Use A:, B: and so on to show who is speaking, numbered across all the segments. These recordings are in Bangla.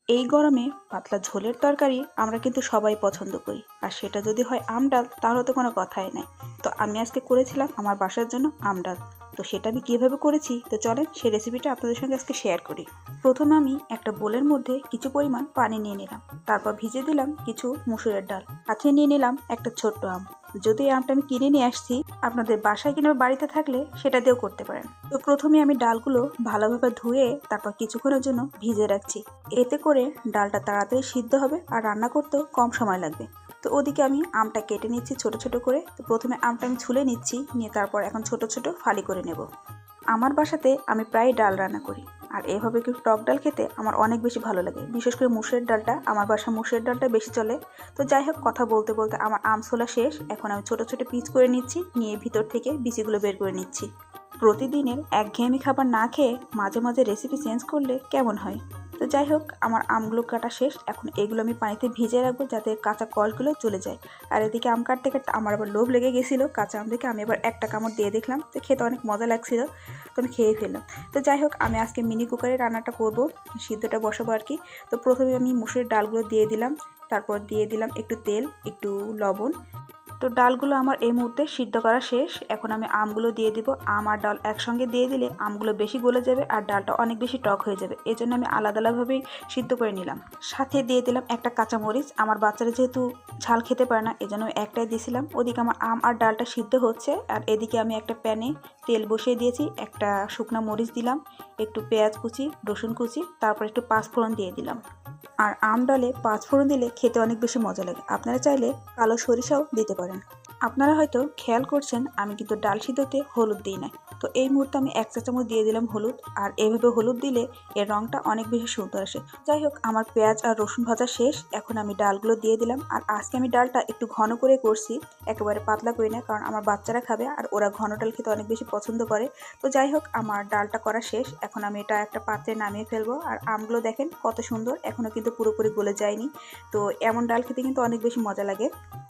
A: এই গরমে পাতলা ঝোলের তরকারি আমরা কিন্তু সবাই পছন্দ করি, আর সেটা যদি হয় আম ডাল তাহলে তো কোনো কথাই নাই। তো আমি আজকে করেছিলাম আমার বাসার জন্য আম ডাল। তো সেটা আমি কীভাবে করেছি তো চলেন সেই রেসিপিটা আপনাদের সঙ্গে আজকে শেয়ার করি। প্রথমে আমি একটা বোলের মধ্যে কিছু পরিমাণ পানি নিয়ে নিলাম, তারপর ভিজে দিলাম কিছু মুসুরের ডাল, সাথে নিয়ে নিলাম একটা ছোট্ট আম। যদি এই আমটা আমি কিনে নিয়ে আসছি, আপনাদের বাসায় কিংবা বাড়িতে থাকলে সেটা দিয়েও করতে পারেন। তো প্রথমে আমি ডালগুলো ভালোভাবে ধুয়ে তারপর কিছুক্ষণের জন্য ভিজে রাখছি। এতে করে ডালটা তাড়াতাড়ি সিদ্ধ হবে আর রান্না করতেও কম সময় লাগবে। তো ওদিকে আমি আমটা কেটে নিচ্ছি ছোট ছোট করে। তো প্রথমে আমটা আমি ছুলে নিচ্ছি, নিয়ে তারপর এখন ছোট ছোট ফালি করে নেব। আমার বাসাতে আমি প্রায় ডাল রান্না করি, আর এভাবে একটু টক ডাল খেতে আমার অনেক বেশি ভালো লাগে। বিশেষ করে মুসুরের ডালটা, আমার বাসায় মুসুরের ডালটা বেশি চলে। তো যাই হোক, কথা বলতে বলতে আমার আম ছোলা শেষ। এখন আমি ছোট ছোট পিস করে নিচ্ছি, নিয়ে ভিতর থেকে বিচিগুলো বের করে নিচ্ছি। প্রতিদিনের একঘেয়েমি খাবার না খেয়ে মাঝে মাঝে রেসিপি চেঞ্জ করলে কেমন হয়। তো যাই হোক, আমার আমগুলো কাটা শেষ। এখন এগুলো আমি পানিতে ভিজিয়ে রাখবো যাতে কাঁচা কষগুলো চলে যায়। আর এদিকে আম কাটতে কাটতে আমার আবার লোভ লেগে গেছিলো কাঁচা আম দেখে। আমি আবার একটা কামড় দিয়ে দেখলাম, তো খেতে অনেক মজা লাগছিল, তো আমি খেয়ে ফেললাম। তো যাই হোক, আমি আজকে মিনি কুকারে রান্নাটা করব, সিদ্ধটা বসাবো আর কি। তো প্রথমে আমি মুসুরির ডালগুলো দিয়ে দিলাম, তারপর দিয়ে দিলাম একটু তেল, একটু লবণ। তো ডালগুলো আমার এই মুহূর্তে সিদ্ধ করা শেষ। এখন আমি আমগুলো দিয়ে দিব। আম আর ডাল একসঙ্গে দিয়ে দিলে আমগুলো বেশি গলে যাবে আর ডালটা অনেক বেশি টক হয়ে যাবে। এই জন্য আমি আলাদা আলাদাভাবেই সিদ্ধ করে নিলাম। সাথে দিয়ে দিলাম একটা কাঁচামরিচ। আমার বাচ্চারা যেহেতু ঝাল খেতে পারে না, এই জন্য আমি একটাই দিয়েছিলাম। ওদিকে আমার আম আর ডালটা সিদ্ধ হচ্ছে, আর এদিকে আমি একটা প্যানে তেল বসিয়ে দিয়েছি। একটা শুকনো মরিচ দিলাম, একটু পেঁয়াজ কুচি, রসুন কুচি, তারপর একটু পাঁচফোড়ন দিয়ে দিলাম। আর আম ডালে পাঁচফোড়ন দিলে খেতে অনেক বেশি মজা লাগে। আপনারা চাইলে কালো সরিষাও দিতে পারেন। আপনারা হয়তো খেয়াল করছেন আমি কিন্তু ডাল সিদ্ধতে হলুদ দিই না। তো এই মুহূর্তে আমি 1 চা চামচ দিয়ে দিলাম হলুদ। আর এইভাবে হলুদ দিলে এর রঙটা অনেক বেশি সুন্দর আসে। যাই হোক, আমার পেঁয়াজ আর রসুন ভাজা শেষ। এখন আমি ডালগুলো দিয়ে দিলাম। আর আজকে আমি ডালটা একটু ঘন করে করছি, একেবারে পাতলা করি না, কারণ আমার বাচ্চারা খাবে আর ওরা ঘন ডাল খেতে অনেক বেশি পছন্দ করে। তো যাই হোক, আমার ডালটা করা শেষ। এখন আমি এটা একটা পাত্রে নামিয়ে ফেলবো। আর আমগুলো দেখেন কত সুন্দর, এখনও কিন্তু পুরোপুরি গলে যায়নি। তো এমন ডাল খেতে কিন্তু অনেক বেশি মজা লাগে।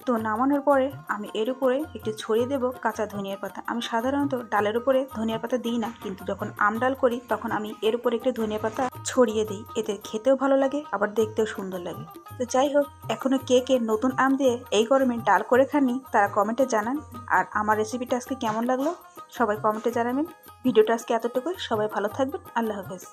A: তো নামানোর পরে আমি এর উপরে একটু ছড়িয়ে দেব কাঁচা ধনিয়ার পাতা। আমি সাধারণত ডালের উপরে ধনিয়ার পাতা দিই না, কিন্তু যখন আম ডাল করি তখন আমি এর উপরে একটু ধনিয়া পাতা ছড়িয়ে দিই। এতে খেতেও ভালো লাগে, আবার দেখতেও সুন্দর লাগে। তো যাই হোক, এখনও কে কে নতুন আম দিয়ে এই গরমে ডাল করে খাননি তারা কমেন্টে জানান। আর আমার রেসিপিটা আজকে কেমন লাগলো সবাই কমেন্টে জানাবেন। ভিডিওটা আজকে এতটুকুই। সবাই ভালো থাকবেন। আল্লাহ হাফেজ।